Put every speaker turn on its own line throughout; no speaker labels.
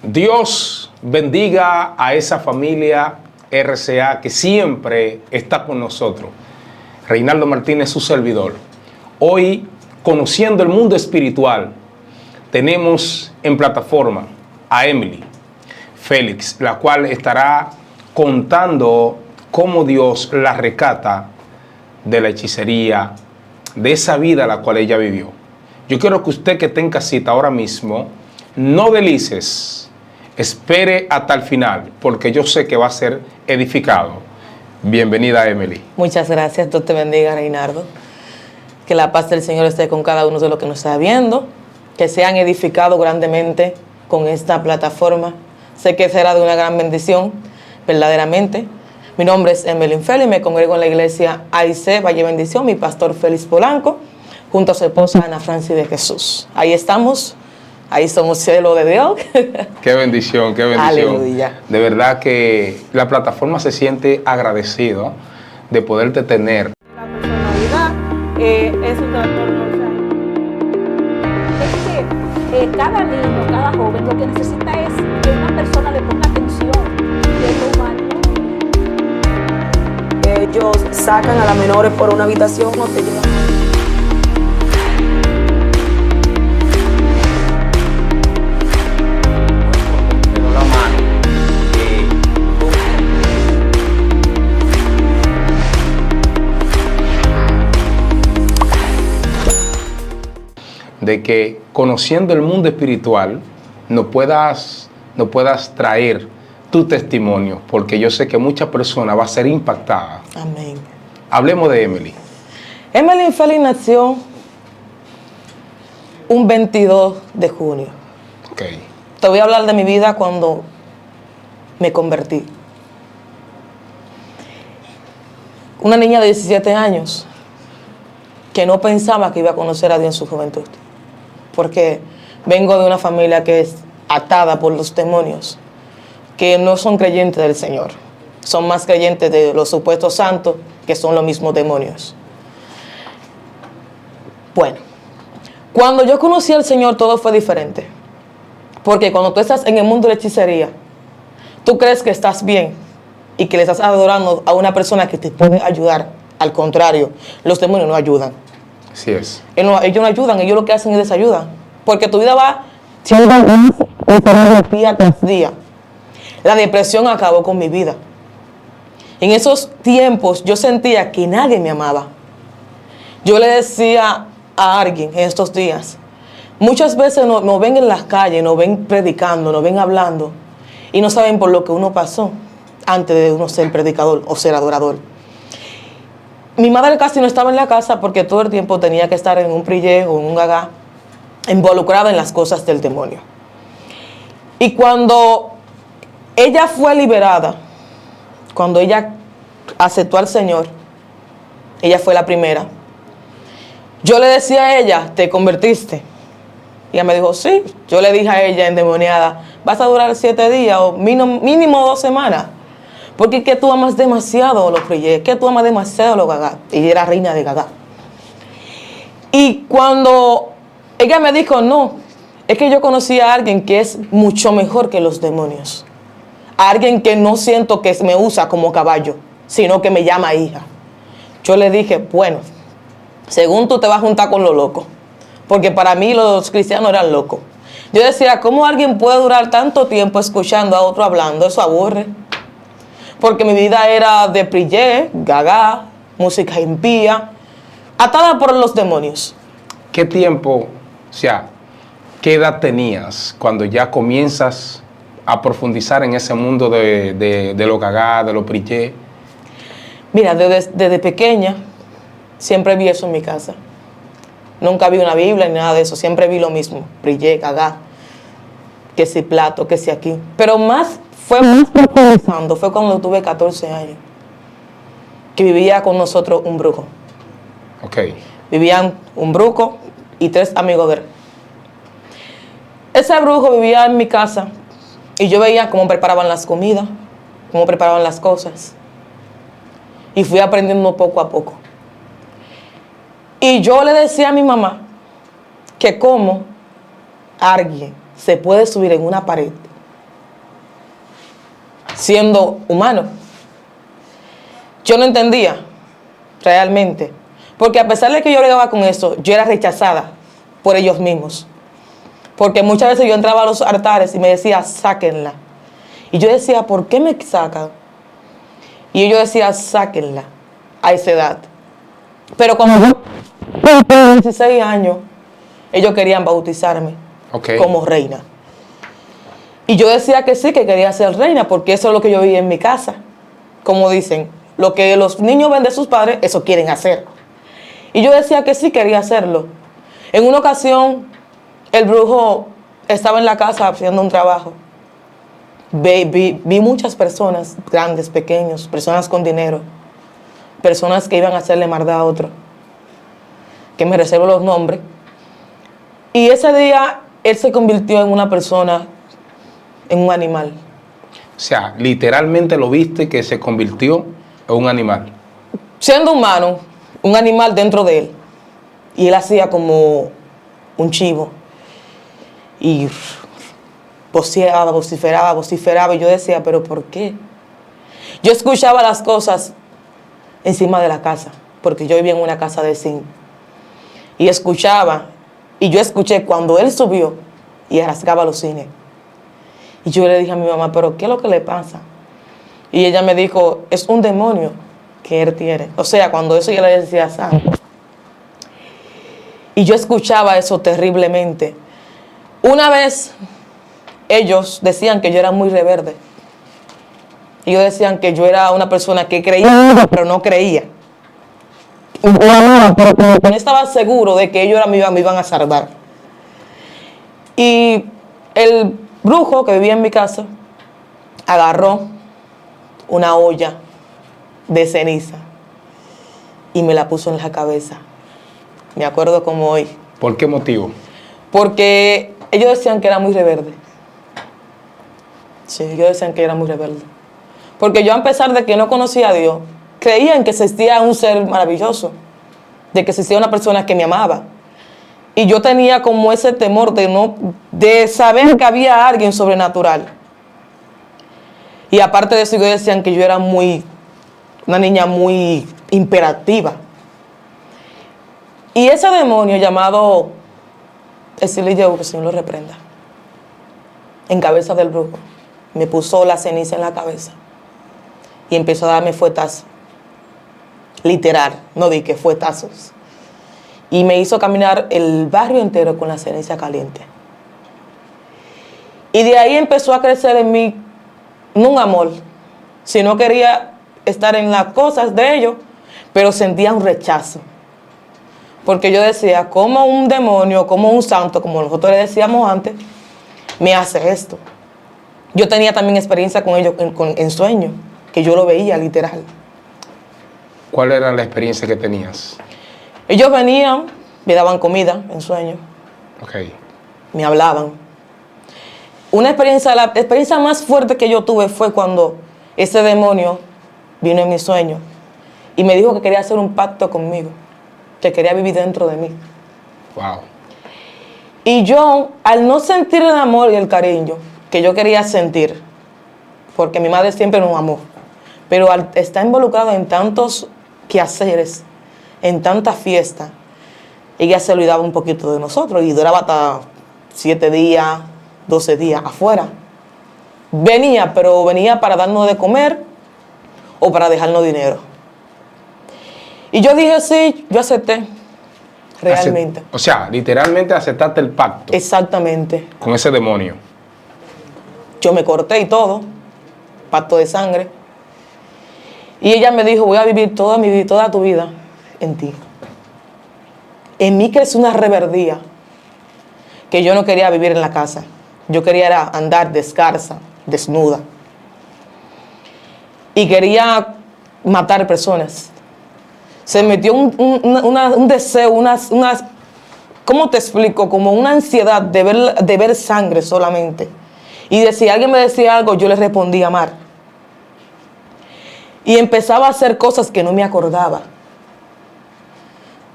Dios bendiga a esa familia RCA que siempre está con nosotros. Reinaldo Martínez, su servidor. Hoy, conociendo el mundo espiritual, tenemos en plataforma a Emily Félix, la cual estará contando cómo Dios la rescata de la hechicería, de esa vida la cual ella vivió. Yo quiero que usted que esté en casita ahora mismo, no delices, espere hasta el final, porque yo sé que va a ser edificado. Bienvenida, Emily.
Muchas gracias, Dios te bendiga, Reinaldo. Que la paz del Señor esté con cada uno de los que nos está viendo, que sean edificados grandemente con esta plataforma. Sé que será de una gran bendición, verdaderamente. Mi nombre es Emily Félix, me congrego en la iglesia AIC Valle Bendición, mi pastor Félix Polanco, junto a su esposa Ana Francis de Jesús. Ahí estamos, ahí somos cielo de Dios.
Qué bendición, qué bendición.
Aleluya.
De verdad que la plataforma se siente agradecido de poderte tener.
La personalidad es un trastorno. Es que cada niño, cada joven lo que necesita es que una persona le ponga atención, que lo valore.
Ellos sacan a las menores por una habitación o te llevan.
De que conociendo el mundo espiritual no puedas traer tu testimonio, porque yo sé que muchas personas va a ser impactada.
Amén.
Hablemos de Emily.
Emily Félix nació un 22 de junio.
Okay.
Te voy a hablar de mi vida cuando me convertí. Una niña de 17 años que no pensaba que iba a conocer a Dios en su juventud, porque vengo de una familia que es atada por los demonios, que no son creyentes del Señor, son más creyentes de los supuestos santos, que son los mismos demonios. Bueno, cuando yo conocí al Señor todo fue diferente, porque cuando tú estás en el mundo de la hechicería, tú crees que estás bien y que le estás adorando a una persona que te puede ayudar. Al contrario, los demonios no ayudan.
Así es.
Ellos no ayudan, ellos lo que hacen es desayudan. Porque tu vida va siendo más día tras día. La depresión acabó con mi vida. En esos tiempos yo sentía que nadie me amaba. Yo le decía a alguien en estos días, muchas veces nos ven en las calles, nos ven predicando, nos ven hablando y no saben por lo que uno pasó antes de uno ser predicador o ser adorador. Mi madre casi no estaba en la casa porque todo el tiempo tenía que estar en un prillé o en un gagá, involucrada en las cosas del demonio. Y cuando ella fue liberada, cuando ella aceptó al Señor, ella fue la primera. Yo le decía a ella, ¿te convertiste? Y ella me dijo, sí. Yo le dije a ella endemoniada, vas a durar 7 días o mínimo 2 semanas. Porque es que tú amas demasiado los prillés, es que tú amas demasiado los gagá. Y era reina de gagá. Y cuando ella me dijo, no, es que yo conocí a alguien que es mucho mejor que los demonios. A alguien que no siento que me usa como caballo, sino que me llama hija. Yo le dije, bueno, según tú te vas a juntar con los locos. Porque para mí los cristianos eran locos. Yo decía, ¿cómo alguien puede durar tanto tiempo escuchando a otro hablando? Eso aburre. Porque mi vida era de prillé, gagá, música impía, atada por los demonios.
¿Qué tiempo, o sea, qué edad tenías cuando ya comienzas a profundizar en ese mundo de los gagá, de los prillé?
Mira, desde pequeña siempre vi eso en mi casa. Nunca vi una Biblia ni nada de eso, siempre vi lo mismo, prillé, gagá, que si plato, que si aquí. Pero fue más profundizando, fue cuando tuve 14 años, que vivía con nosotros un brujo.
Ok.
Vivían un brujo y 3 amigos de él. Ese brujo vivía en mi casa y yo veía cómo preparaban las comidas, cómo preparaban las cosas. Y fui aprendiendo poco a poco. Y yo le decía a mi mamá que cómo alguien se puede subir en una pared siendo humano. Yo no entendía realmente, porque a pesar de que yo bregaba con eso, yo era rechazada por ellos mismos. Porque muchas veces yo entraba a los altares y me decía, sáquenla. Y yo decía, ¿por qué me sacan? Y yo decía, sáquenla a esa edad. Pero cuando yo tenía 16 años, ellos querían bautizarme como reina. Y yo decía que sí, que quería ser reina, porque eso es lo que yo vi en mi casa. Como dicen, lo que los niños ven de sus padres, eso quieren hacer. Y yo decía que sí, quería hacerlo. En una ocasión, el brujo estaba en la casa haciendo un trabajo. Vi muchas personas, grandes, pequeños, personas con dinero, personas que iban a hacerle maldad a otro, que me reservo los nombres. Y ese día, él se convirtió en una persona, en un animal.
O sea, literalmente lo viste que se convirtió en un animal.
Siendo humano, un animal dentro de él. Y él hacía como un chivo. Y vociferaba. Y yo decía, ¿pero por qué? Yo escuchaba las cosas encima de la casa, porque yo vivía en una casa de zinc. Y escuchaba, y yo escuché cuando él subió y rasgaba los cines. Y yo le dije a mi mamá, ¿pero qué es lo que le pasa? Y ella me dijo, es un demonio que él tiene. O sea, cuando eso yo le decía santo. Y yo escuchaba eso terriblemente. Una vez ellos decían que yo era muy rebelde. Ellos decían que yo era una persona que creía, pero no creía. Pero no estaba seguro de que ellos me iban a salvar. Y el brujo que vivía en mi casa agarró una olla de ceniza y me la puso en la cabeza. Me acuerdo como hoy.
¿Por qué motivo?
Porque ellos decían que era muy rebelde. Sí, ellos decían que era muy rebelde. Porque yo, a pesar de que no conocía a Dios, creía en que existía un ser maravilloso, de que existía una persona que me amaba. Y yo tenía como ese temor de saber que había alguien sobrenatural. Y aparte de eso, ellos decían que yo era una niña muy imperativa. Y ese demonio llamado Estilillo, que el Señor lo reprenda, en cabeza del brujo, me puso la ceniza en la cabeza y empezó a darme fuetazos. Literal, no di que fuetazos. Y me hizo caminar el barrio entero con la ceniza caliente. Y de ahí empezó a crecer en mí, no un amor, sino quería estar en las cosas de ellos, pero sentía un rechazo. Porque yo decía, como un demonio, como un santo, como nosotros le decíamos antes, me hace esto. Yo tenía también experiencia con ellos en sueños, que yo lo veía literal.
¿Cuál era la experiencia que tenías?
Ellos venían, me daban comida en sueños. Me hablaban. La experiencia más fuerte que yo tuve fue cuando ese demonio vino en mi sueño y me dijo que quería hacer un pacto conmigo, que quería vivir dentro de mí.
Wow.
Y yo, al no sentir el amor y el cariño que yo quería sentir, porque mi madre siempre nos amó, pero al estar involucrado en tantos quehaceres, en tantas fiestas, ella se olvidaba un poquito de nosotros y duraba hasta 7 días, 12 días afuera. Venía, pero venía para darnos de comer o para dejarnos dinero. Y yo dije, sí, yo acepté, realmente.
O sea, literalmente aceptaste el pacto.
Exactamente.
Con ese demonio.
Yo me corté y todo, pacto de sangre. Y ella me dijo, voy a vivir toda tu vida en ti. En mí creció una rebeldía que yo no quería vivir en la casa. Yo quería andar descalza, desnuda. Y quería matar personas. Se metió un deseo, ¿cómo te explico? Como una ansiedad de ver sangre solamente. Y de si alguien me decía algo, yo le respondía mal. Y empezaba a hacer cosas que no me acordaba.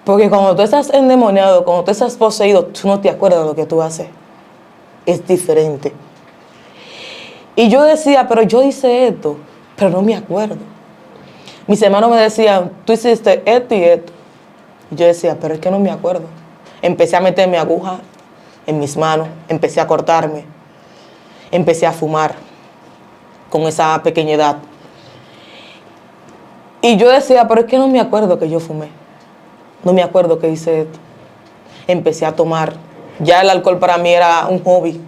Porque cuando tú estás endemoniado, cuando tú estás poseído, tú no te acuerdas de lo que tú haces. Es diferente. Y yo decía, pero yo hice esto, pero no me acuerdo. Mis hermanos me decían, tú hiciste esto y esto. Y yo decía, pero es que no me acuerdo. Empecé a meterme aguja en mis manos, empecé a cortarme, empecé a fumar con esa pequeña edad. Y yo decía, pero es que no me acuerdo que yo fumé. No me acuerdo que hice esto. Empecé a tomar. Ya el alcohol para mí era un hobby.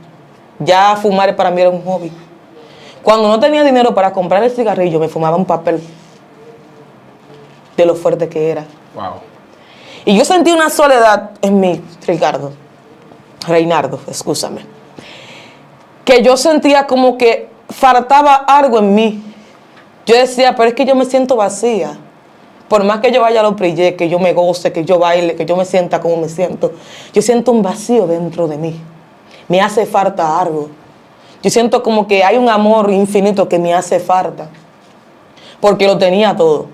Ya fumar para mí era un hobby. Cuando no tenía dinero para comprar el cigarrillo, me fumaba un papel de lo fuerte que era.
Wow.
Y yo sentí una soledad en mí, Reinaldo, excúsame. Que yo sentía como que faltaba algo en mí. Yo decía, pero es que yo me siento vacía. Por más que yo vaya a los prillés, que yo me goce, que yo baile, que yo me sienta como me siento, yo siento un vacío dentro de mí. Me hace falta algo. Yo siento como que hay un amor infinito que me hace falta. Porque lo tenía todo.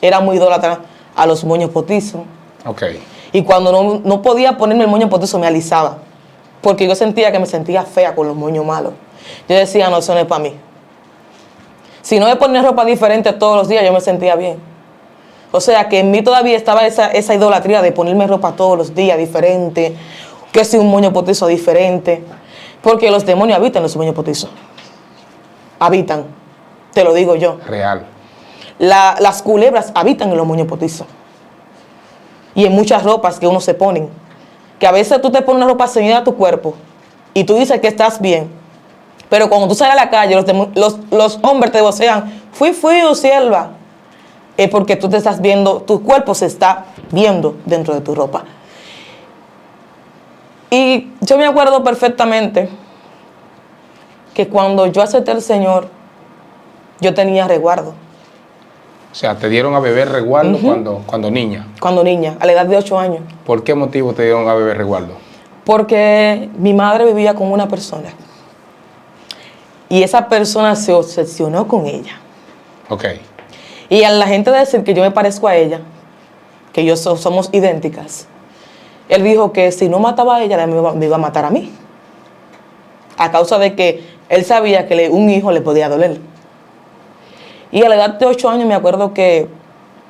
Era muy idólatra a los moños potizos.
Ok.
Y cuando no podía ponerme el moño potizo, me alisaba. Porque yo sentía que me sentía fea con los moños malos. Yo decía, no, eso no es para mí. Si no me ponía ropa diferente todos los días, yo me sentía bien. O sea, que en mí todavía estaba esa idolatría de ponerme ropa todos los días diferente, que si un moño potizo diferente. Porque los demonios habitan en los moños potizos. Habitan, te lo digo yo.
Real.
Las culebras habitan en los moños potizos. Y en muchas ropas que uno se ponen. Que a veces tú te pones una ropa ceñida a tu cuerpo y tú dices que estás bien. Pero cuando tú sales a la calle, los hombres te vocean, fui, sierva. Es porque tú te estás viendo, tu cuerpo se está viendo dentro de tu ropa. Y yo me acuerdo perfectamente que cuando yo acepté al Señor, yo tenía resguardo.
O sea, te dieron a beber resguardo cuando niña.
Cuando niña, a la edad de 8 años.
¿Por qué motivo te dieron a beber resguardo?
Porque mi madre vivía con una persona. Y esa persona se obsesionó con ella.
Ok.
Y a la gente decir que yo me parezco a ella, que yo somos idénticas, él dijo que si no mataba a ella, me iba a matar a mí. A causa de que él sabía que un hijo le podía doler. Y a la edad de 8 años me acuerdo que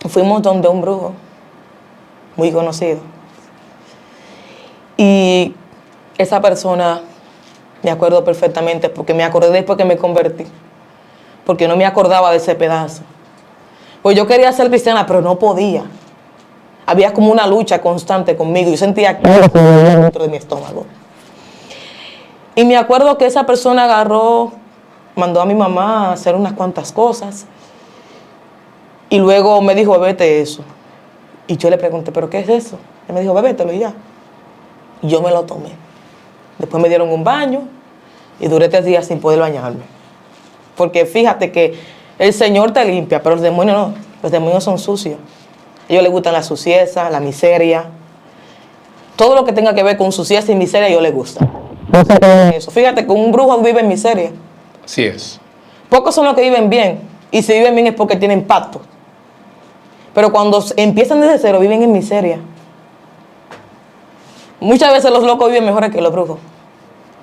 fuimos donde un brujo muy conocido. Y esa persona, me acuerdo perfectamente, porque me acordé después que me convertí, porque no me acordaba de ese pedazo. Pues yo quería ser cristiana, pero no podía. Había como una lucha constante conmigo. Yo sentía que dentro de mi estómago. Y me acuerdo que esa persona agarró, mandó a mi mamá a hacer unas cuantas cosas. Y luego me dijo, bébete eso. Y yo le pregunté, ¿pero qué es eso? Él me dijo, bébetelo y ya. Y yo me lo tomé. Después me dieron un baño y duré 3 días sin poder bañarme. Porque fíjate que el Señor te limpia, pero los demonios no. Los demonios son sucios. A ellos les gustan la suciedad, la miseria. Todo lo que tenga que ver con suciedad y miseria, a ellos les gusta. No sé qué es eso. Fíjate que un brujo vive en miseria.
Así es.
Pocos son los que viven bien. Y si viven bien es porque tienen pacto. Pero cuando empiezan desde cero, viven en miseria. Muchas veces los locos viven mejor que los brujos.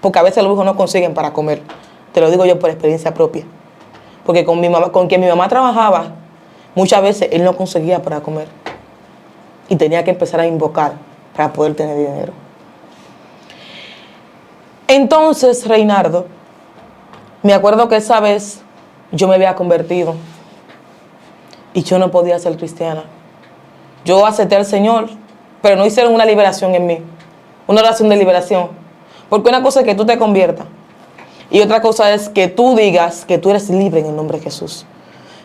Porque a veces los brujos no consiguen para comer. Te lo digo yo por experiencia propia. Porque con quien mi mamá trabajaba, muchas veces él no conseguía para comer. Y tenía que empezar a invocar para poder tener dinero. Entonces, Reinaldo, me acuerdo que esa vez yo me había convertido y yo no podía ser cristiana. Yo acepté al Señor, pero no hicieron una liberación en mí, una oración de liberación. Porque una cosa es que tú te conviertas y otra cosa es que tú digas que tú eres libre en el nombre de Jesús.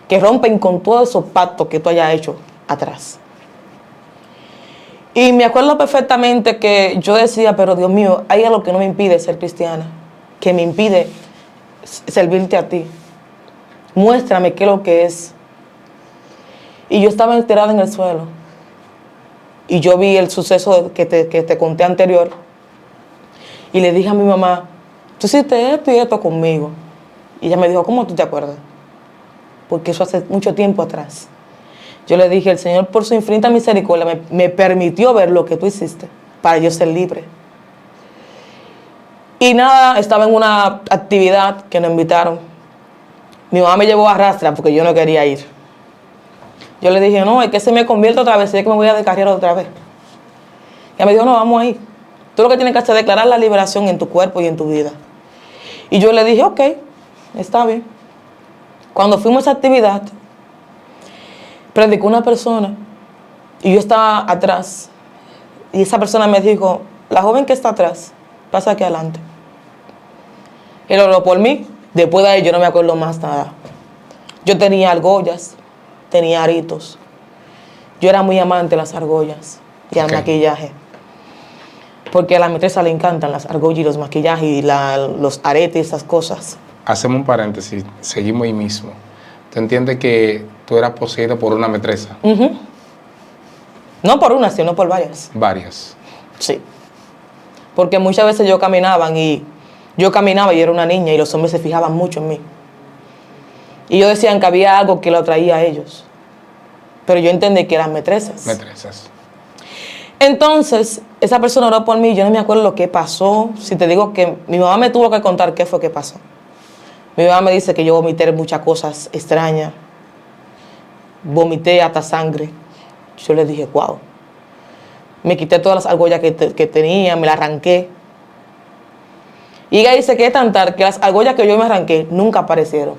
Que rompen con todos esos pactos que tú hayas hecho atrás. Y me acuerdo perfectamente que yo decía, pero Dios mío, hay algo que no me impide ser cristiana, que me impide servirte a ti. Muéstrame qué es lo que es. Y yo estaba enterrada en el suelo. Y yo vi el suceso que te conté anterior. Y le dije a mi mamá, tú hiciste esto y esto conmigo. Y ella me dijo, ¿cómo tú te acuerdas? Porque eso hace mucho tiempo atrás. Yo le dije, el Señor por su infinita misericordia me permitió ver lo que tú hiciste para yo ser libre. Y nada, estaba en una actividad que nos invitaron. Mi mamá me llevó a arrastra porque yo no quería ir. Yo le dije, no, es que se me convierte otra vez, es que me voy a descarriar otra vez. Ella me dijo, no, vamos a ir. Tú lo que tienes que hacer es declarar la liberación en tu cuerpo y en tu vida. Y yo le dije, ok, está bien. Cuando fuimos a esa actividad, predicó una persona y yo estaba atrás. Y esa persona me dijo, la joven que está atrás, pasa aquí adelante. Él oró por mí. Después de ahí yo no me acuerdo más nada. Yo tenía argollas, tenía aritos. Yo era muy amante de las argollas y al maquillaje. Porque a la maestra le encantan las argollas y los maquillajes y los aretes y esas cosas.
Hacemos un paréntesis, seguimos ahí mismo. ¿Tú entiendes que tú eras poseída por una maîtresa?
No por una, sino por varias.
Varias.
Sí. Porque muchas veces yo caminaba y era una niña y los hombres se fijaban mucho en mí. Y ellos decían que había algo que lo atraía a ellos. Pero yo entendí que eran maîtresas.
Maîtresas.
Entonces, esa persona oró por mí. Yo no me acuerdo lo que pasó. Si te digo que mi mamá me tuvo que contar qué fue que pasó. Mi mamá me dice que yo vomité muchas cosas extrañas. Vomité hasta sangre. Yo le dije, wow. Me quité todas las argollas que tenía, me las arranqué. Y ella dice que es tan tal que las argollas que yo me arranqué nunca aparecieron.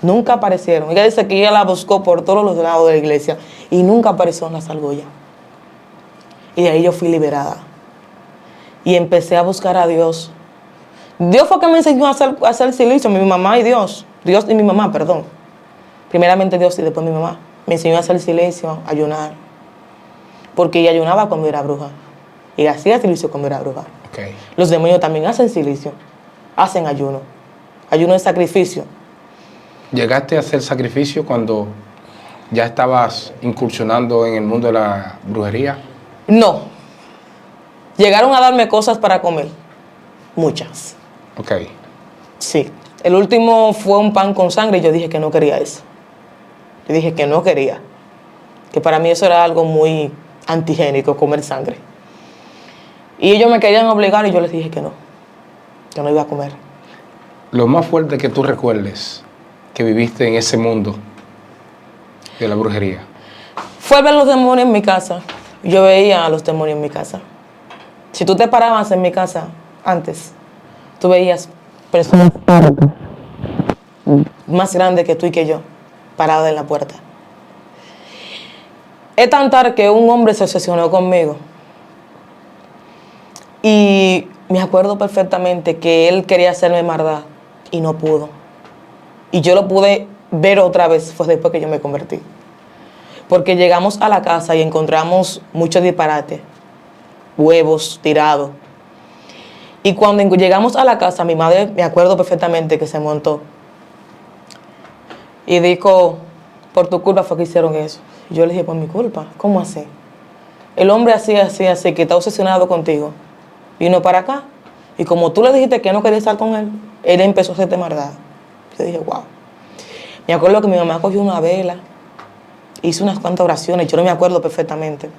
Nunca aparecieron. Ella dice que ella la buscó por todos los lados de la iglesia y nunca aparecieron las argollas. Y de ahí yo fui liberada. Y empecé a buscar a Dios. Dios fue que me enseñó a hacer silicio, mi mamá y Dios. Dios y mi mamá, perdón. Primeramente Dios y después mi mamá. Me enseñó a hacer silencio, a ayunar. Porque ella ayunaba cuando era bruja. Y hacía silicio cuando era bruja.
Okay.
Los demonios también hacen silicio. Hacen ayuno. Ayuno de sacrificio.
¿Llegaste a hacer sacrificio cuando ya estabas incursionando en el mundo de la brujería?
No. Llegaron a darme cosas para comer. Muchas.
Ok.
Sí. El último fue un pan con sangre y yo dije que no quería eso. Yo dije que no quería. Que para mí eso era algo muy antigénico, comer sangre. Y ellos me querían obligar y yo les dije que no iba a comer.
Lo más fuerte que tú recuerdes que viviste en ese mundo de la brujería.
Fue ver los demonios en mi casa. Yo veía a los demonios en mi casa. Si tú te parabas en mi casa antes, tú veías personas más grandes que tú y que yo, paradas en la puerta. Es tan tarde que un hombre se obsesionó conmigo. Y me acuerdo perfectamente que él quería hacerme maldad y no pudo. Y yo lo pude ver otra vez, fue después que yo me convertí. Porque llegamos a la casa y encontramos muchos disparates, huevos tirados. Y cuando llegamos a la casa, mi madre, me acuerdo perfectamente que se montó. Y dijo, por tu culpa fue que hicieron eso. Y yo le dije, por mi culpa, ¿cómo así? El hombre así, que está obsesionado contigo, vino para acá. Y como tú le dijiste que no quería estar con él, él empezó a hacerte maldad. Yo dije, wow. Me acuerdo que mi mamá cogió una vela, hizo unas cuantas oraciones, yo no me acuerdo perfectamente.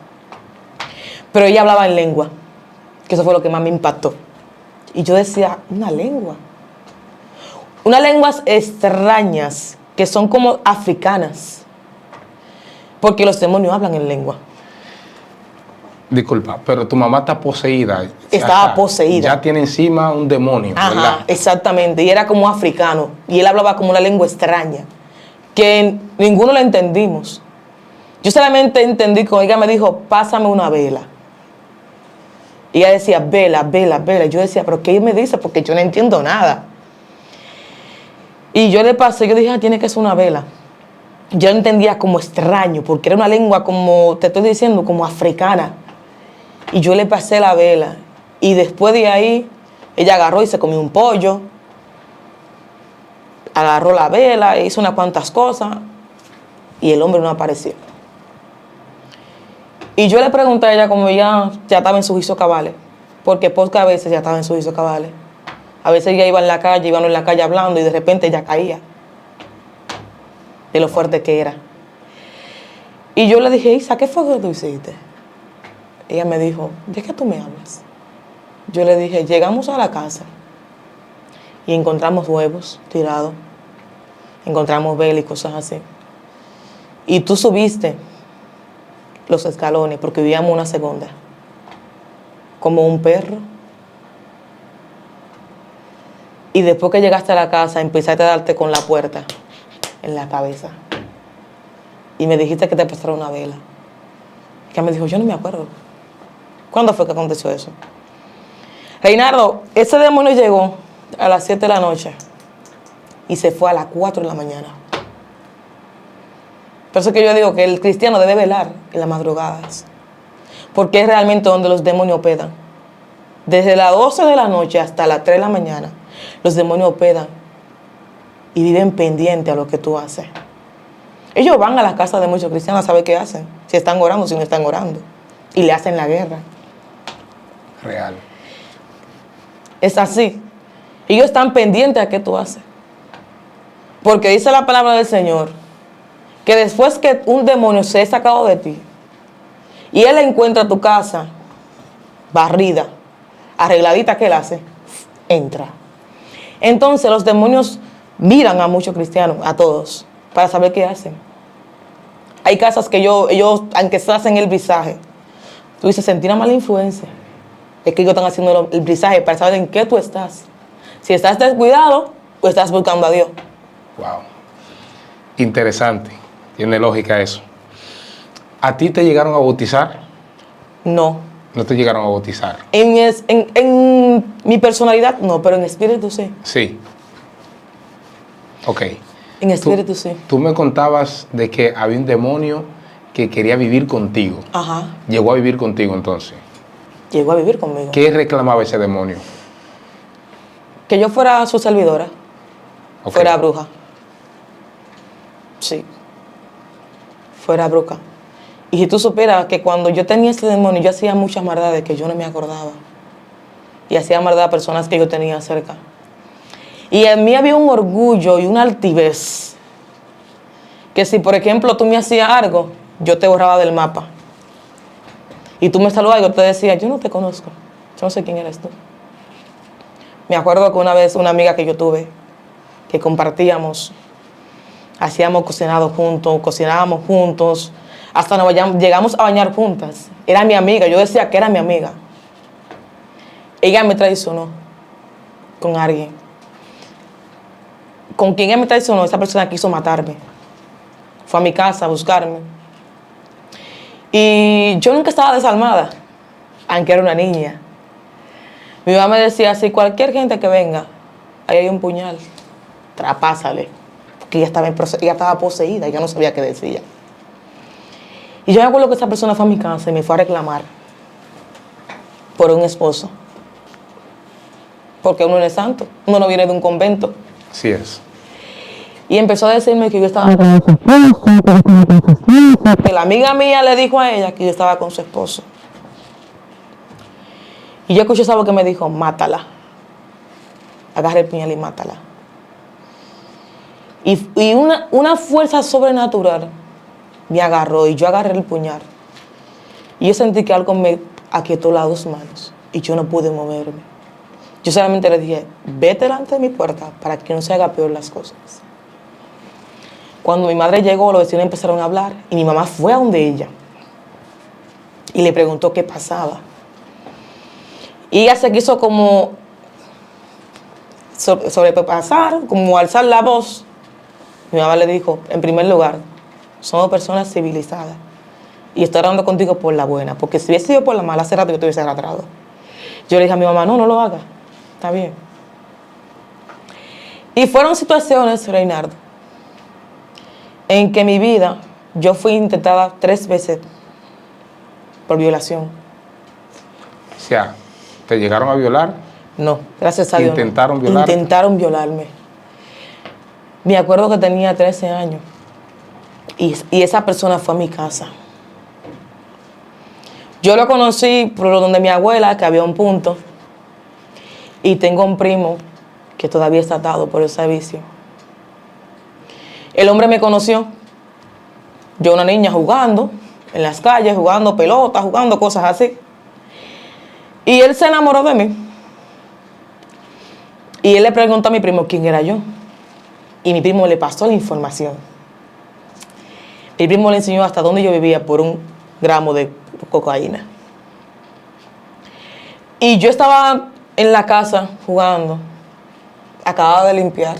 Pero ella hablaba en lengua, que eso fue lo que más me impactó. Y yo decía, una lengua. Unas lenguas extrañas, que son como africanas. Porque los demonios hablan en lengua.
Disculpa, pero tu mamá está poseída.
Estaba poseída.
Ya tiene encima un demonio,
Ajá,
¿verdad?
exactamente. Y era como africano. Y él hablaba como una lengua extraña, que ninguno la entendimos. Yo solamente entendí cuando ella me dijo, pásame una vela. Y ella decía, vela, vela, vela. Y yo decía, ¿pero qué me dice? Porque yo no entiendo nada. Y yo le pasé, yo dije, tiene que ser una vela. Yo entendía como extraño, porque era una lengua como, te estoy diciendo, como africana. Y yo le pasé la vela. Y después de ahí, ella agarró y se comió un pollo. Agarró la vela, hizo unas cuantas cosas. Y el hombre no apareció. Y yo le pregunté a ella como ya estaba en sus juicios cabales. Porque pocas veces ya estaba en sus juicios cabales. A veces ella iba en la calle hablando y de repente ella caía. De lo fuerte que era. Y yo le dije, Isa, ¿qué fue que tú hiciste? Ella me dijo, ¿de qué tú me hablas? Yo le dije, llegamos a la casa y encontramos huevos tirados, encontramos velas y cosas así. Y tú subiste los escalones porque vivíamos una segunda, como un perro. Y después que llegaste a la casa, empezaste a darte con la puerta en la cabeza. Y me dijiste que te prestara una vela. Que me dijo, yo no me acuerdo. ¿Cuándo fue que aconteció eso? Reinaldo, ese demonio llegó a las 7 de la noche y se fue a las 4 de la mañana. Por eso es que yo digo que el cristiano debe velar en las madrugadas. Porque es realmente donde los demonios hospedan. Desde las 12 de la noche hasta las 3 de la mañana, los demonios hospedan y viven pendientes a lo que tú haces. Ellos van a las casas de muchos cristianos a saber qué hacen, si están orando, si no están orando. Y le hacen la guerra.
Real.
Es así. Ellos están pendientes a qué tú haces. Porque dice la palabra del Señor que después que un demonio se ha sacado de ti y él encuentra tu casa barrida, arregladita, ¿qué él hace? Entra. Entonces los demonios miran a muchos cristianos, a todos, para saber qué hacen. Hay casas que ellos, aunque se hacen el visaje, tú dices, sentí una mala influencia. Es que ellos están haciendo el visaje para saber en qué tú estás. Si estás descuidado o estás buscando a Dios.
Wow. Interesante. Tiene lógica eso. ¿A ti te llegaron a bautizar?
No.
No te llegaron a bautizar.
En mi personalidad no, pero en espíritu sí.
Sí. Ok.
En espíritu sí.
Tú me contabas de que había un demonio que quería vivir contigo.
Ajá.
Llegó a vivir contigo entonces.
Llegó a vivir conmigo.
¿Qué reclamaba ese demonio?
Que yo fuera su servidora.
Ok.
Fuera bruja. Sí. Fuera bruja. Y si tú supieras que cuando yo tenía ese demonio, yo hacía muchas maldades que yo no me acordaba. Y hacía maldad a personas que yo tenía cerca. Y en mí había un orgullo y una altivez. Que si, por ejemplo, tú me hacías algo, yo te borraba del mapa. Y tú me saludabas y yo te decía, yo no te conozco. Yo no sé quién eres tú. Me acuerdo que una vez una amiga que yo tuve, que compartíamos, hacíamos cocinábamos juntos, hasta llegamos a bañar juntas. Era mi amiga, yo decía que era mi amiga. Ella me traicionó con alguien. Con quien ella me traicionó, esa persona quiso matarme. Fue a mi casa a buscarme. Y yo nunca estaba desarmada, aunque era una niña. Mi mamá me decía, si cualquier gente que venga, ahí hay un puñal, trapásale. Porque ella estaba poseída, yo no sabía qué decía. Y yo me acuerdo que esa persona fue a mi casa y me fue a reclamar por un esposo. Porque uno no es santo, uno no viene de un convento.
Así es.
Y empezó a decirme que yo estaba con su esposo, que la amiga mía le dijo a ella que yo estaba con su esposo. Y yo escuché esa voz que me dijo, mátala. Agarra el puñal y mátala. Y una fuerza sobrenatural me agarró y yo agarré el puñal. Y yo sentí que algo me aquietó las dos manos y yo no pude moverme. Yo solamente le dije, vete delante de mi puerta para que no se haga peor las cosas. Cuando mi madre llegó, los vecinos empezaron a hablar y mi mamá fue a donde ella y le preguntó qué pasaba. Y ella se quiso como sobrepasar, como alzar la voz. Mi mamá le dijo, en primer lugar, somos personas civilizadas y estoy hablando contigo por la buena, porque si hubiese sido por la mala, hace rato yo te hubiese arrastrado. Yo le dije a mi mamá, no lo haga, está bien. Y fueron situaciones, Reinaldo, en que mi vida, yo fui intentada 3 veces por violación.
O sea, ¿te llegaron a violar?
No, gracias a Dios.
¿Intentaron
no.
violarte?
Intentaron violarme. Me acuerdo que tenía 13 años y esa persona fue a mi casa. Yo lo conocí por donde mi abuela, que había un punto, y tengo un primo que todavía está atado por ese vicio. El hombre me conoció, yo una niña jugando en las calles, jugando pelota, jugando cosas así. Y él se enamoró de mí. Y él le preguntó a mi primo quién era yo. Y mi primo le pasó la información. Mi primo le enseñó hasta dónde yo vivía por 1 gramo de cocaína. Y yo estaba en la casa jugando. Acababa de limpiar.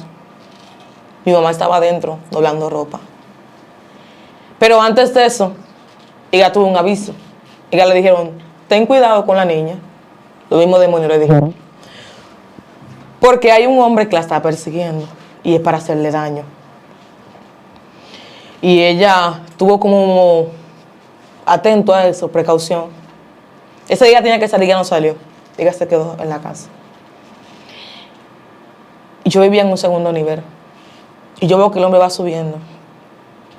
Mi mamá estaba adentro doblando ropa. Pero antes de eso, ella tuvo un aviso. Ella le dijeron, ten cuidado con la niña. Lo mismo demonio le dijeron. Porque hay un hombre que la está persiguiendo y es para hacerle daño. Y ella tuvo como atento a eso, precaución. Ese día tenía que salir, ya no salió. Ella se quedó en la casa. Y yo vivía en un 2º nivel. Y yo veo que el hombre va subiendo.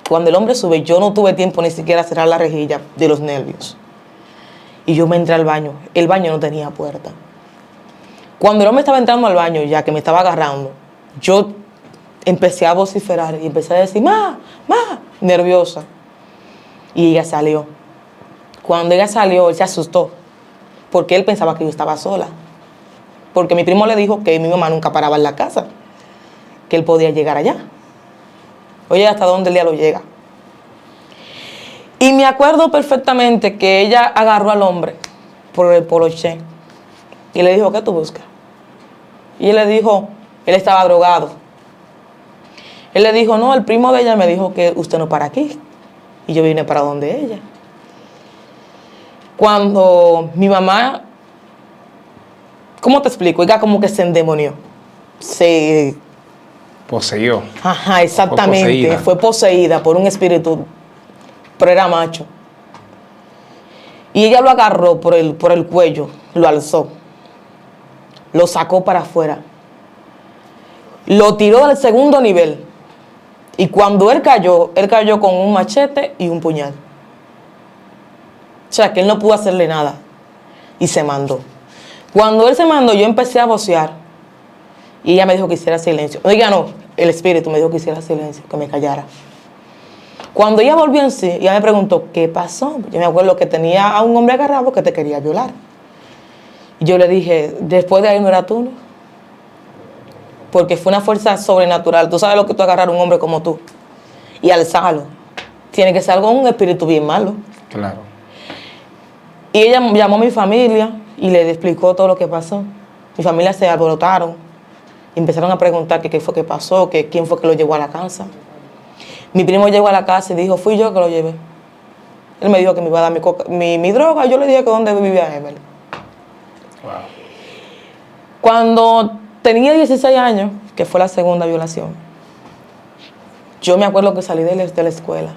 Cuando el hombre sube, yo no tuve tiempo ni siquiera a cerrar la rejilla de los nervios. Y yo me entré al baño. El baño no tenía puerta. Cuando el hombre estaba entrando al baño, ya que me estaba agarrando, yo empecé a vociferar y empecé a decir, ma, nerviosa. Y ella salió. Cuando ella salió, él se asustó, porque él pensaba que yo estaba sola. Porque mi primo le dijo que mi mamá nunca paraba en la casa, que él podía llegar allá. Oye, hasta dónde el diablo llega. Y me acuerdo perfectamente que ella agarró al hombre por el poloché y le dijo, ¿qué tú buscas? Y él le dijo, él estaba drogado. Él le dijo, no, el primo de ella me dijo que usted no para aquí. Y yo vine para donde ella. Cuando mi mamá, ¿cómo te explico? Ella como que se endemonió. Se...
Poseyó.
Ajá, exactamente. Fue poseída por un espíritu, pero era macho. Y ella lo agarró por el cuello, lo alzó, lo sacó para afuera, lo tiró del 2º nivel. Y cuando él cayó con un machete y un puñal. O sea, que él no pudo hacerle nada. Y se mandó. Cuando él se mandó, yo empecé a vocear. Y ella me dijo que hiciera silencio. Oiga, no, el espíritu me dijo que hiciera silencio, que me callara. Cuando ella volvió en sí, ella me preguntó, ¿qué pasó? Yo me acuerdo que tenía a un hombre agarrado que te quería violar. Y yo le dije, después de ahí no era tú, ¿no? Porque fue una fuerza sobrenatural. Tú sabes lo que tú agarrar a un hombre como tú y alzarlo. Tiene que ser algo, un espíritu bien malo.
Claro.
Y ella llamó a mi familia y le explicó todo lo que pasó. Mi familia se alborotaron y empezaron a preguntar qué fue que pasó, quién fue que lo llevó a la casa. Mi primo llegó a la casa y dijo, fui yo que lo llevé. Él me dijo que me iba a dar mi droga. Yo le dije que dónde vivía Emily.
Wow.
Cuando tenía 16 años, que fue la 2ª violación, yo me acuerdo que salí de la escuela.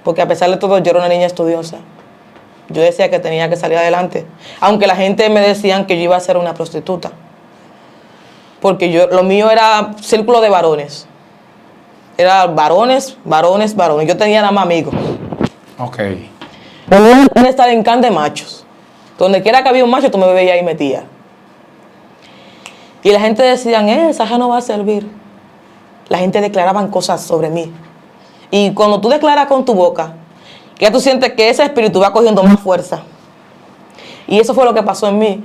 Porque a pesar de todo, yo era una niña estudiosa. Yo decía que tenía que salir adelante. Aunque la gente me decían que yo iba a ser una prostituta. Porque lo mío era círculo de varones. Era varones. Yo tenía nada más amigos.
Ok.
Era estar en can de machos. Donde quiera que había un macho, tú me veías y metía. Y la gente decía, esa hija no va a servir. La gente declaraba cosas sobre mí. Y cuando tú declaras con tu boca, ya tú sientes que ese espíritu va cogiendo más fuerza. Y eso fue lo que pasó en mí.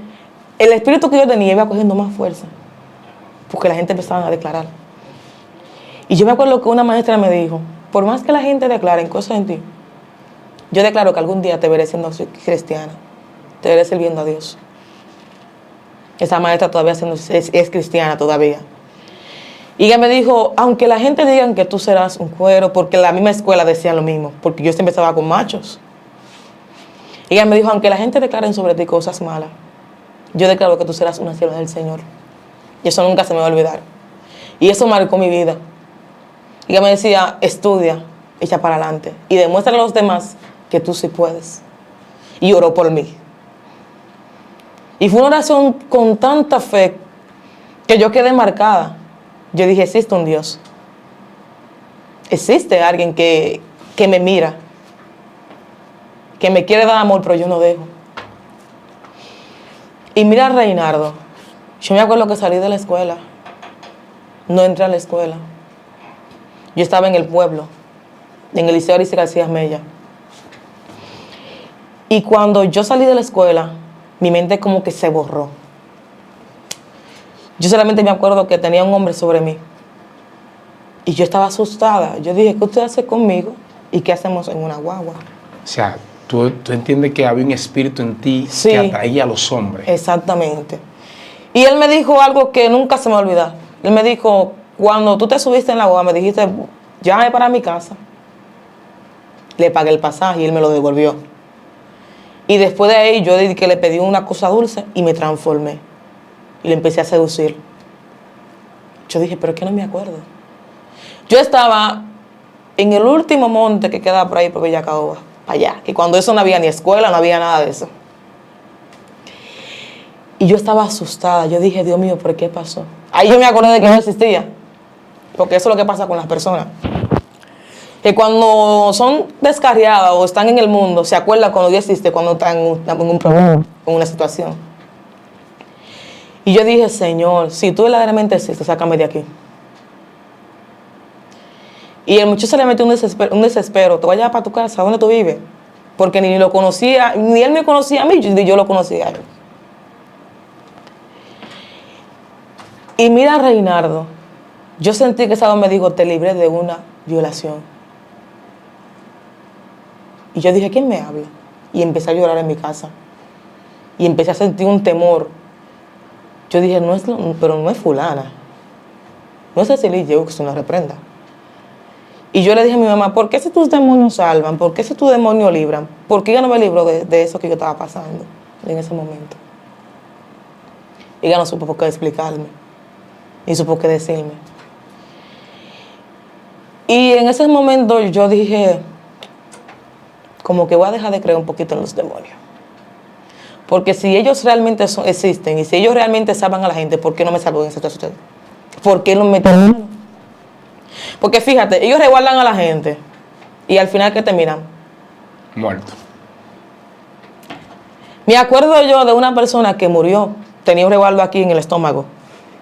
El espíritu que yo tenía iba cogiendo más fuerza. Porque la gente empezaba a declarar. Y yo me acuerdo que una maestra me dijo, por más que la gente declare cosas en ti, yo declaro que algún día te veré siendo cristiana. Te veré sirviendo a Dios. Esa maestra todavía es cristiana todavía. Y ella me dijo, aunque la gente diga que tú serás un cuero, porque la misma escuela decía lo mismo, porque yo siempre estaba con machos. Y ella me dijo, aunque la gente declare sobre ti cosas malas, yo declaro que tú serás una sierva del Señor. Y eso nunca se me va a olvidar. Y eso marcó mi vida. Y ella me decía, estudia, echa para adelante. Y demuestra a los demás que tú sí puedes. Y oró por mí. Y fue una oración con tanta fe que yo quedé marcada. Yo dije, existe un Dios. Existe alguien que me mira, que me quiere dar amor, pero yo no dejo. Y mira, Reinaldo, yo me acuerdo que salí de la escuela. No entré a la escuela. Yo estaba en el pueblo, en el Liceo Alicia García Mella. Y cuando yo salí de la escuela, mi mente como que se borró. Yo solamente me acuerdo que tenía un hombre sobre mí. Y yo estaba asustada. Yo dije, ¿qué usted hace conmigo? ¿Y qué hacemos en una guagua?
O sea, tú entiendes que había un espíritu en ti
Sí.
que atraía a los hombres.
Exactamente. Y él me dijo algo que nunca se me va a olvidar. Él me dijo, cuando tú te subiste en la guagua, me dijiste, llámame para mi casa. Le pagué el pasaje y él me lo devolvió. Y después de ahí yo que le pedí una cosa dulce y me transformé. Y le empecé a seducir. Yo dije, pero es que no me acuerdo. Yo estaba en el último monte que queda por ahí por Villacaoba, para allá. Y cuando eso no había ni escuela, no había nada de eso. Y yo estaba asustada. Yo dije, Dios mío, ¿por qué pasó? Ahí yo me acordé de que no existía. Porque eso es lo que pasa con las personas. Que cuando son descarriadas o están en el mundo, se acuerdan cuando Dios existe, cuando están en un problema, en una situación. Y yo dije, Señor, si tú verdaderamente existes, sácame de aquí. Y el muchacho le metió un desespero. Te voy a llevar para tu casa, ¿dónde tú vives? Porque ni lo conocía, ni él me conocía a mí, ni yo lo conocía a él. Y mira, Reinaldo, yo sentí que esa voz me dijo, te libré de una violación. Y yo dije, ¿quién me habla? Y empecé a llorar en mi casa. Y empecé a sentir un temor. Yo dije, pero no es fulana. No es Cecilia Yeu que se nos reprenda. Y yo le dije a mi mamá, ¿por qué si tus demonios salvan? ¿Por qué si tus demonios libran? ¿Por qué ella no me libró de eso que yo estaba pasando en ese momento? Y ella no supo por qué explicarme. Ni supo qué decirme. Y en ese momento yo dije, como que voy a dejar de creer un poquito en los demonios. Porque si ellos realmente existen y si ellos realmente salvan a la gente, ¿por qué no me salvó en esa situación? ¿Por qué no me terminan? Porque fíjate, ellos resguardan a la gente y al final, ¿qué terminan?
Muerto.
Me acuerdo yo de una persona que murió, tenía un resguardo aquí en el estómago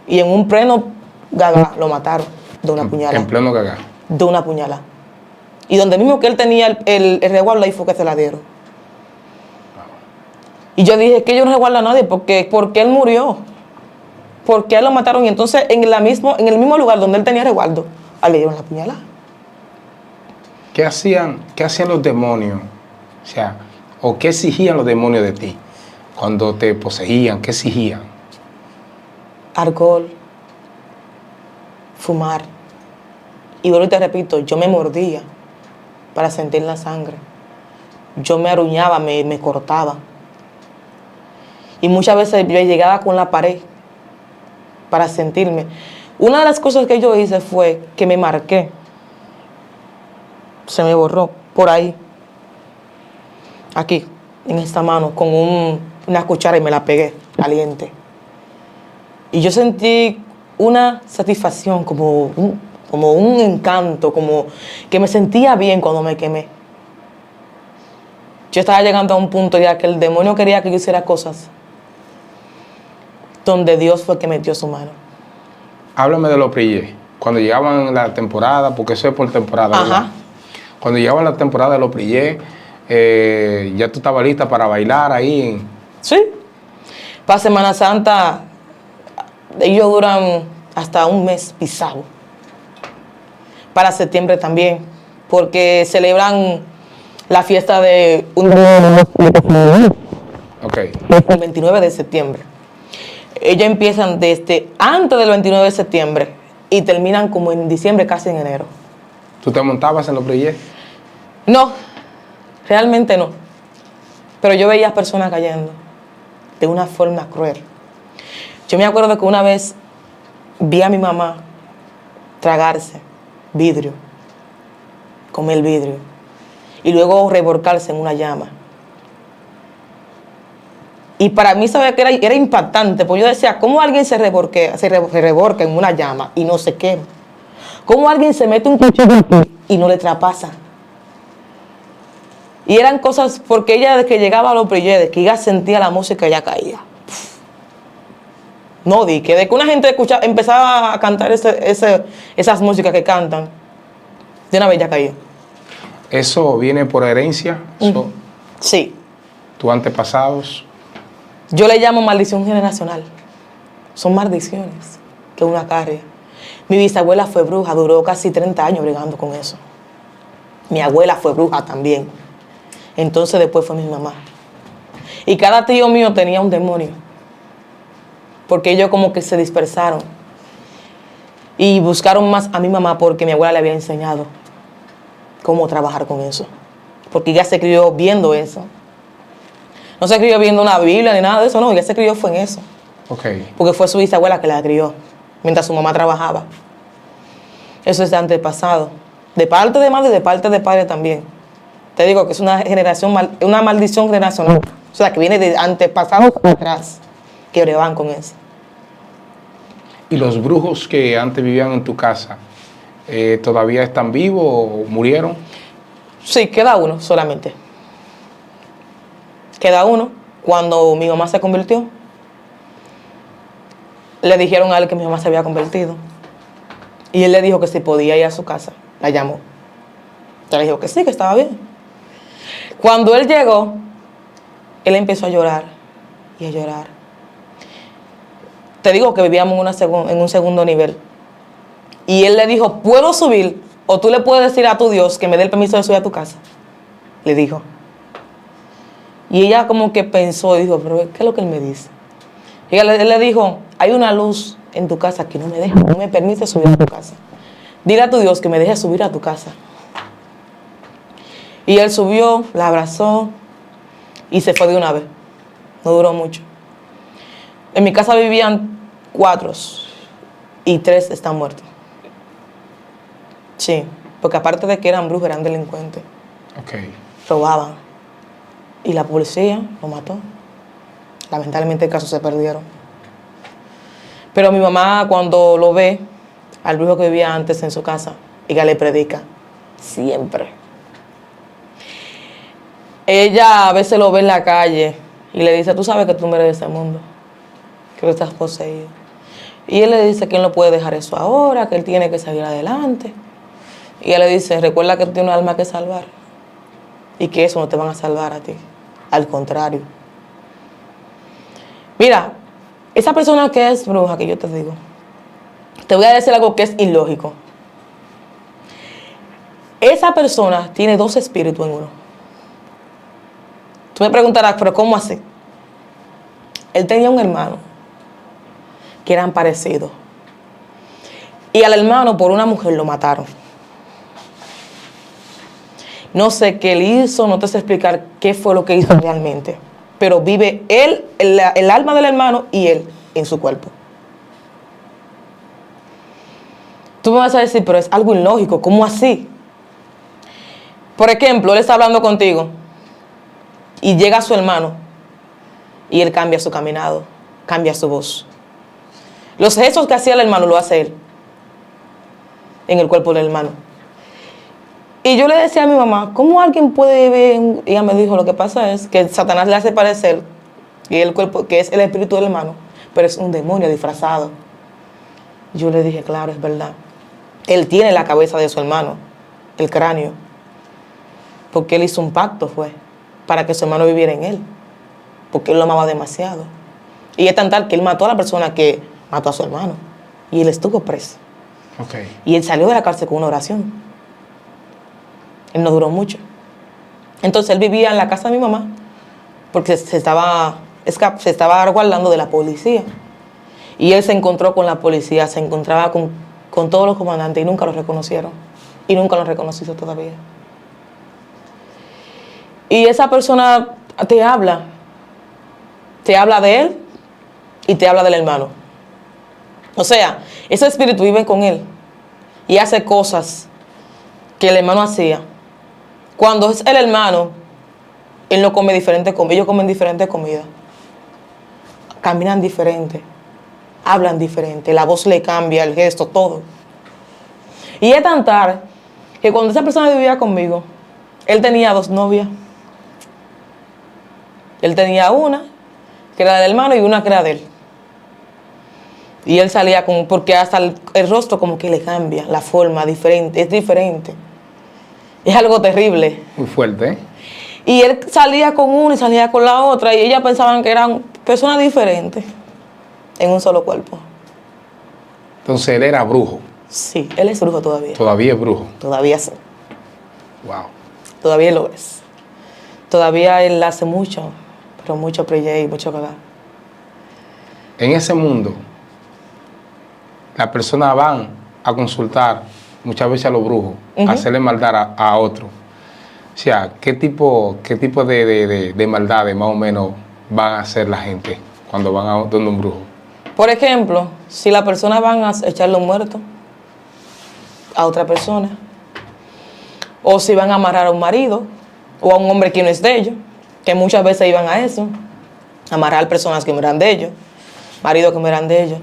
y en un pleno gaga lo mataron de una puñalada.
En pleno cagá.
De una puñalada. Y donde mismo que él tenía el resguardo, ahí fue que se la dieron. Y yo dije que yo no resguardo a nadie porque él murió. Porque a él lo mataron y entonces en el mismo lugar donde él tenía resguardo, a él le dieron la puñalada.
¿Qué hacían los demonios? O sea, ¿o qué exigían los demonios de ti? Cuando te poseían, ¿qué exigían?
Alcohol, fumar. Y vuelvo y te repito, yo me mordía para sentir la sangre. Yo me aruñaba, me cortaba. Y muchas veces yo llegaba con la pared para sentirme. Una de las cosas que yo hice fue que me marqué. Se me borró por ahí. Aquí, en esta mano, con una cuchara y me la pegué caliente. Y yo sentí una satisfacción, como un encanto, como que me sentía bien cuando me quemé. Yo estaba llegando a un punto ya que el demonio quería que yo hiciera cosas donde Dios fue el que metió su mano.
Háblame de los prillés. Cuando llegaban la temporada, porque eso es por temporada, ¿verdad?
Ajá.
Cuando llegaban la temporada de los prillés, ya tú estabas lista para bailar ahí.
Sí. Para Semana Santa, ellos duran hasta un mes pisado. Para septiembre también, porque celebran la fiesta de el 29 de septiembre. Ellos empiezan desde antes del 29 de septiembre y terminan como en diciembre, casi en enero.
¿Tú te montabas en los prillés?
No, realmente no. Pero yo veía personas cayendo de una forma cruel. Yo me acuerdo que una vez vi a mi mamá tragarse vidrio, comer vidrio, y luego revolcarse en una llama. Y para mí, ¿sabes qué era impactante? Porque yo decía, ¿cómo alguien se reborca en una llama y no se quema? ¿Cómo alguien se mete un cuchillo aquí y no le traspasa? Y eran cosas, porque ella desde que llegaba a los prilledes, que ella sentía la música, ella caía. No, di que de que una gente empezaba a cantar esas músicas que cantan, de una vez ya caía.
¿Eso viene por herencia?
Sí.
¿Tus antepasados?
Yo le llamo maldición generacional. Son maldiciones que una carga. Mi bisabuela fue bruja, duró casi 30 años bregando con eso. Mi abuela fue bruja también. Entonces después fue mi mamá. Y cada tío mío tenía un demonio. Porque ellos como que se dispersaron. Y buscaron más a mi mamá porque mi abuela le había enseñado cómo trabajar con eso. Porque ella se crió viendo eso. No se crió viendo una Biblia ni nada de eso, no. Ella se crió fue en eso.
Okay.
Porque fue su bisabuela que la crió mientras su mamá trabajaba. Eso es de antepasado. De parte de madre y de parte de padre también. Te digo que es una generación, una maldición generacional. O sea, que viene de antepasados atrás que brevan con eso.
¿Y los brujos que antes vivían en tu casa todavía están vivos o murieron?
Sí, queda uno solamente. Queda uno. Cuando mi mamá se convirtió, le dijeron a él que mi mamá se había convertido. Y él le dijo que si podía ir a su casa. La llamó. Ella le dijo que sí, que estaba bien. Cuando él llegó, él empezó a llorar y a llorar. Te digo que vivíamos en un segundo nivel. Y él le dijo, ¿puedo subir? O tú le puedes decir a tu Dios que me dé el permiso de subir a tu casa. Le dijo. Y ella como que pensó y dijo, pero ¿qué es lo que él me dice? Y él le dijo, hay una luz en tu casa que no me deja, no me permite subir a tu casa. Dile a tu Dios que me deje subir a tu casa. Y él subió, la abrazó y se fue de una vez. No duró mucho. En mi casa vivían 4 y 3 están muertos. Sí, porque aparte de que eran brujos, eran delincuentes.
Okay.
Robaban. Y la policía lo mató. Lamentablemente el caso se perdieron. Pero mi mamá cuando lo ve, al brujo que vivía antes en su casa, ella le predica. Siempre. Ella a veces lo ve en la calle y le dice, tú sabes que tú no eres de ese mundo, que tú estás poseído. Y él le dice que él no puede dejar eso ahora, que él tiene que salir adelante. Y ella le dice, recuerda que tú tienes un alma que salvar y que eso no te van a salvar a ti. Al contrario. Mira, esa persona que es bruja, que yo te digo, te voy a decir algo que es ilógico. Esa persona tiene 2 espíritus en uno. Tú me preguntarás, ¿pero cómo así? Él tenía un hermano que eran parecidos. Y al hermano por una mujer lo mataron. No sé qué él hizo, no te sé explicar qué fue lo que hizo realmente. Pero vive él, el alma del hermano y él en su cuerpo. Tú me vas a decir, pero es algo ilógico, ¿cómo así? Por ejemplo, él está hablando contigo y llega su hermano y él cambia su caminado, cambia su voz. Los gestos que hacía el hermano lo hace él en el cuerpo del hermano. Y yo le decía a mi mamá, ¿cómo alguien puede ver? Y ella me dijo, lo que pasa es que Satanás le hace parecer que el cuerpo, que es el espíritu del hermano, pero es un demonio disfrazado. Yo le dije, claro, es verdad. Él tiene la cabeza de su hermano, el cráneo, porque él hizo un pacto, fue, para que su hermano viviera en él, porque él lo amaba demasiado. Y es tan tal que él mató a la persona que mató a su hermano, y él estuvo preso.
Okay.
Y él salió de la cárcel con una oración. Él no duró mucho. Entonces él vivía en la casa de mi mamá, porque se estaba guardando de la policía. Y él se encontró con la policía, se encontraba con todos los comandantes y nunca los reconocieron. Y nunca los reconocido todavía. Y esa persona te habla de él y te habla del hermano. O sea, ese espíritu vive con él y hace cosas que el hermano hacía. Cuando es el hermano, él no come diferente comida, ellos comen diferente comida. Caminan diferente, hablan diferente, la voz le cambia, el gesto, todo. Y es tan tarde que cuando esa persona vivía conmigo, él tenía 2 novias. Él tenía una que era del hermano y una que era de él. Y él salía porque hasta el rostro como que le cambia, la forma diferente, es diferente. Es algo terrible.
Muy fuerte, ¿eh?
Y él salía con una y salía con la otra y ellas pensaban que eran Personas diferentes en un solo cuerpo.
Entonces él era brujo.
Sí, él es brujo todavía.
Todavía es brujo.
Todavía sí.
Wow.
Todavía lo es. Todavía él hace mucho, pero mucho preye y mucho cagar.
En ese mundo, las personas van a consultar muchas veces a los brujos, a hacerle maldad a otros. O sea, ¿qué tipo de maldades más o menos van a hacer la gente cuando van a donde un brujo?
Por ejemplo, si las personas van a echarle un muerto a otra persona, o si van a amarrar a un marido o a un hombre que no es de ellos, que muchas veces iban a eso, amarrar personas que no eran de ellos, maridos que no eran de ellos.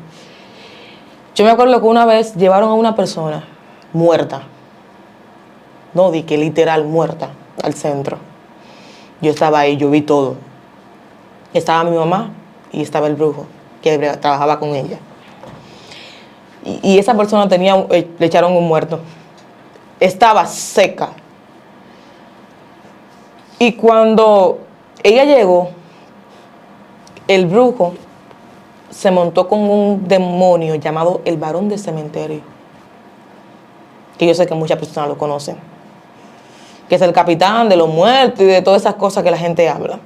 Yo me acuerdo que una vez llevaron a una persona muerta, no di que literal muerta, al centro. Yo estaba ahí, yo vi todo. Estaba mi mamá y estaba el brujo que trabajaba con ella. Y esa persona le echaron un muerto. Estaba seca. Y cuando ella llegó, el brujo se montó con un demonio llamado el varón del cementerio, que yo sé que muchas personas lo conocen, que es el capitán de los muertos y de todas esas cosas que la gente habla.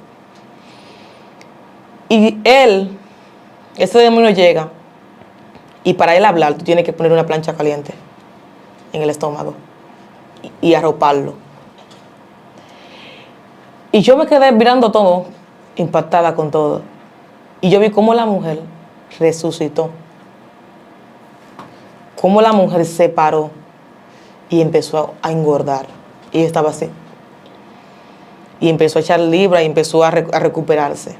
Y ese demonio llega, y para él hablar, tú tienes que poner una plancha caliente en el estómago y arroparlo. Y yo me quedé mirando todo, impactada con todo. Y yo vi cómo la mujer resucitó. Cómo la mujer se paró y empezó a engordar. Y estaba así. Y empezó a echar libras y empezó a recuperarse.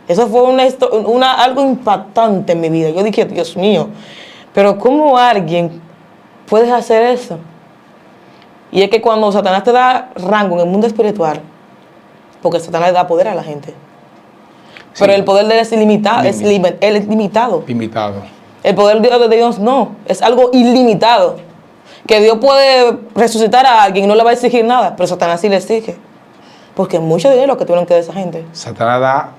Eso fue algo impactante en mi vida. Yo dije, Dios mío, pero ¿cómo alguien puede hacer eso? Y es que cuando Satanás te da rango en el mundo espiritual, porque Satanás le da poder a la gente. Sí. Pero el poder de él es ilimitado. Él es limitado.
Limitado.
El poder de Dios no, es algo ilimitado. Que Dios puede resucitar a alguien y no le va a exigir nada, pero Satanás sí le exige. Porque es mucho dinero que tuvieron que dar esa gente.
Satanás da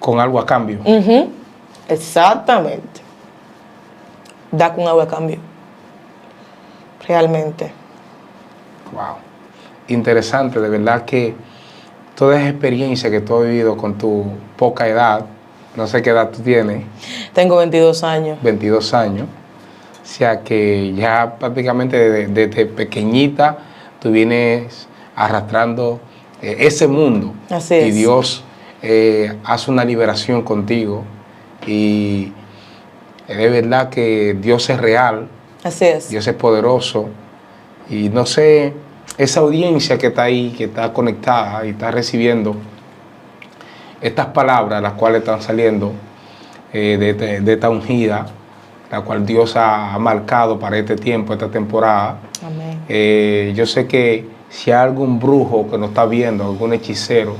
con algo a cambio.
Exactamente. Da con algo a cambio. Realmente.
Wow. Interesante, de verdad que toda esa experiencia que tú has vivido con tu poca edad, no sé qué edad tú tienes.
Tengo 22 años.
22 años. O sea que ya prácticamente desde pequeñita tú vienes arrastrando ese mundo.
Así es.
Y Dios hace una liberación contigo. Y de verdad que Dios es real.
Así es.
Dios es poderoso. Y no sé, esa audiencia que está ahí, que está conectada y está recibiendo estas palabras, las cuales están saliendo de esta ungida, la cual Dios ha marcado para este tiempo, esta temporada.
Amén.
Yo sé que si hay algún brujo que nos está viendo, algún hechicero,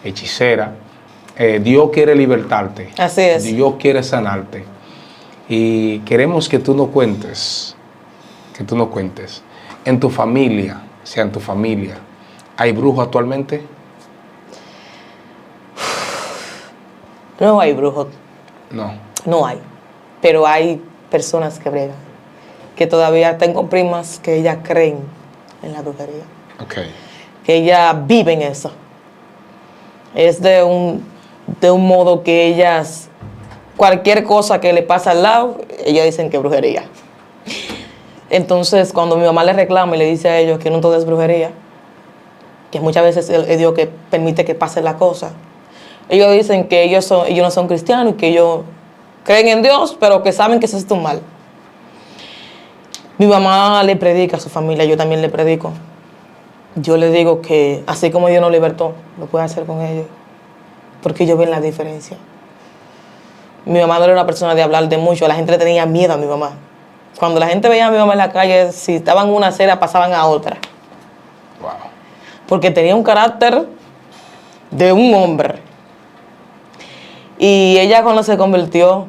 hechicera, Dios quiere libertarte.
Así es.
Dios quiere sanarte. Y queremos que tú nos cuentes, en tu familia, ¿hay brujos actualmente?
No hay brujos.
No.
No hay. Pero hay personas que bregan. Que todavía tengo primas que ellas creen en la brujería.
Okay.
Que ellas viven eso. Es de un modo que ellas, cualquier cosa que le pasa al lado, ellas dicen que es brujería. Entonces, cuando mi mamá le reclama y le dice a ellos que no todo es brujería, que muchas veces es Dios que permite que pase la cosa, ellos dicen que ellos no son cristianos y que ellos creen en Dios, pero que saben que eso es un mal. Mi mamá le predica a su familia, yo también le predico. Yo le digo que así como Dios nos libertó, lo puede hacer con ellos, porque ellos ven la diferencia. Mi mamá no era una persona de hablar de mucho, la gente le tenía miedo a mi mamá. Cuando la gente veía a mi mamá en la calle, si estaban en una acera, pasaban a otra.
Wow.
Porque tenía un carácter de un hombre. Y ella cuando se convirtió,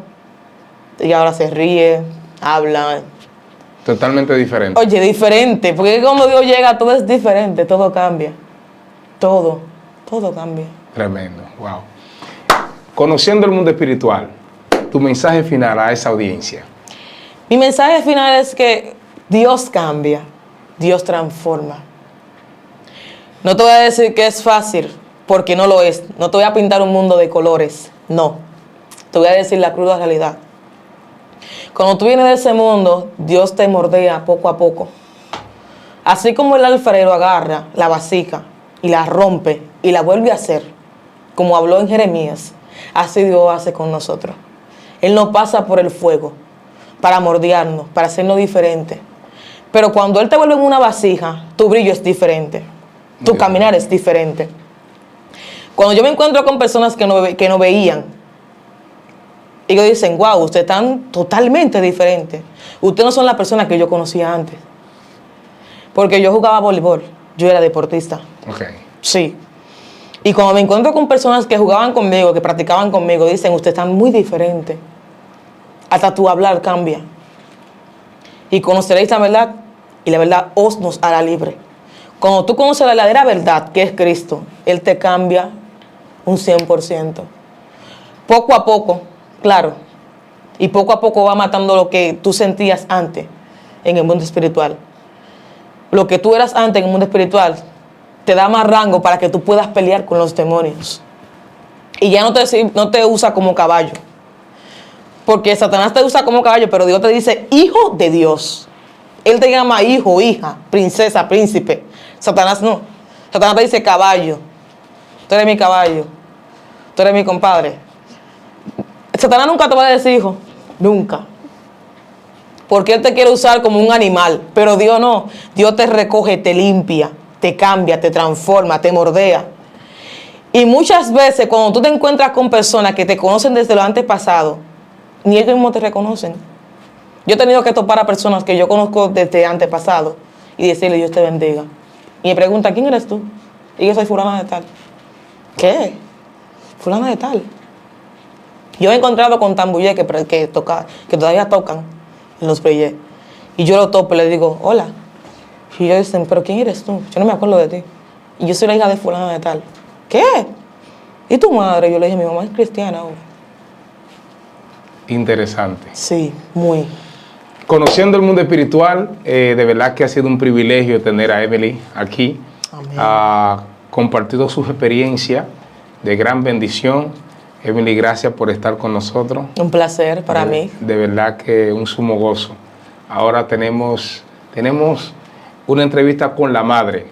ella ahora se ríe, habla.
Totalmente diferente.
Oye, diferente, porque cuando Dios llega todo es diferente, todo cambia. Todo cambia.
Tremendo, wow. Conociendo el mundo espiritual, tu mensaje final a esa audiencia.
Mi mensaje final es que Dios cambia, Dios transforma. No te voy a decir que es fácil, porque no lo es. No te voy a pintar un mundo de colores, no. Te voy a decir la cruda realidad. Cuando tú vienes de ese mundo, Dios te mordea poco a poco. Así como el alfarero agarra la vasija y la rompe y la vuelve a hacer, como habló en Jeremías, así Dios hace con nosotros. Él nos pasa por el fuego para mordearnos, para hacernos diferente. Pero cuando Él te vuelve en una vasija, tu brillo es diferente, tu caminar es diferente. Cuando yo me encuentro con personas que no veían, ellos dicen, wow, ustedes están totalmente diferentes. Ustedes no son la persona que yo conocía antes. Porque yo jugaba voleibol, yo era deportista.
Okay.
Sí. Y cuando me encuentro con personas que jugaban conmigo, que practicaban conmigo, dicen, ustedes están muy diferentes. Hasta tu hablar cambia. Y conoceréis la verdad, y la verdad os nos hará libre. Cuando tú conoces la verdadera verdad, que es Cristo, Él te cambia un 100%. Poco a poco, claro. Y poco a poco va matando lo que tú sentías antes en el mundo espiritual. Lo que tú eras antes en el mundo espiritual te da más rango para que tú puedas pelear con los demonios. Y ya no te usa como caballo. Porque Satanás te usa como caballo, pero Dios te dice hijo de Dios. Él te llama hijo, hija, princesa, príncipe. Satanás no. Satanás te dice caballo. Tú eres mi caballo. Tú eres mi compadre. Satanás nunca te va a decir hijo. Nunca. Porque Él te quiere usar como un animal. Pero Dios no. Dios te recoge, te limpia, te cambia, te transforma, te mordea. Y muchas veces cuando tú te encuentras con personas que te conocen desde lo antepasado, ni ellos mismos te reconocen. Yo he tenido que topar a personas que yo conozco desde antepasado y decirle Dios te bendiga. Y me preguntan, ¿quién eres tú? Y yo soy fulana de tal. ¿Qué? Fulana de tal. Yo he encontrado con tambullé que todavía tocan en los preyes. Y yo lo topo y le digo, hola. Y ellos dicen, ¿pero quién eres tú? Yo no me acuerdo de ti. Y yo soy la hija de fulana de tal. ¿Qué? ¿Y tu madre? Yo le dije, mi mamá es cristiana ahora.
Interesante.
Sí, muy.
Conociendo el mundo espiritual, de verdad que ha sido un privilegio tener a Emily aquí.
Amén.
Ha compartido sus experiencias de gran bendición. Emily, gracias por estar con nosotros.
Un placer para mí.
De verdad que un sumo gozo. Ahora tenemos una entrevista con la madre.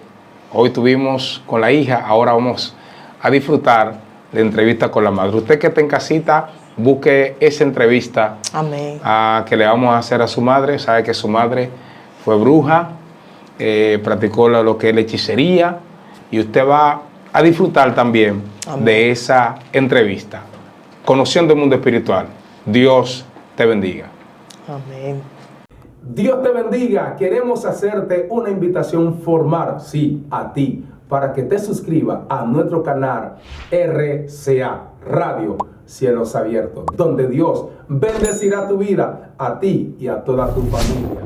Hoy tuvimos con la hija, ahora vamos a disfrutar de entrevista con la madre. Usted que está en casita, busque esa entrevista.
Amén.
Que le vamos a hacer a su madre. Sabe que su madre fue bruja, practicó lo que es la hechicería, y usted va a disfrutar también de esa entrevista. Conociendo el mundo espiritual. Dios te bendiga.
Amén.
Dios te bendiga. Queremos hacerte una invitación formal, sí, a ti, para que te suscribas a nuestro canal RCA Radio Cielos Abiertos, donde Dios bendecirá tu vida, a ti y a toda tu familia.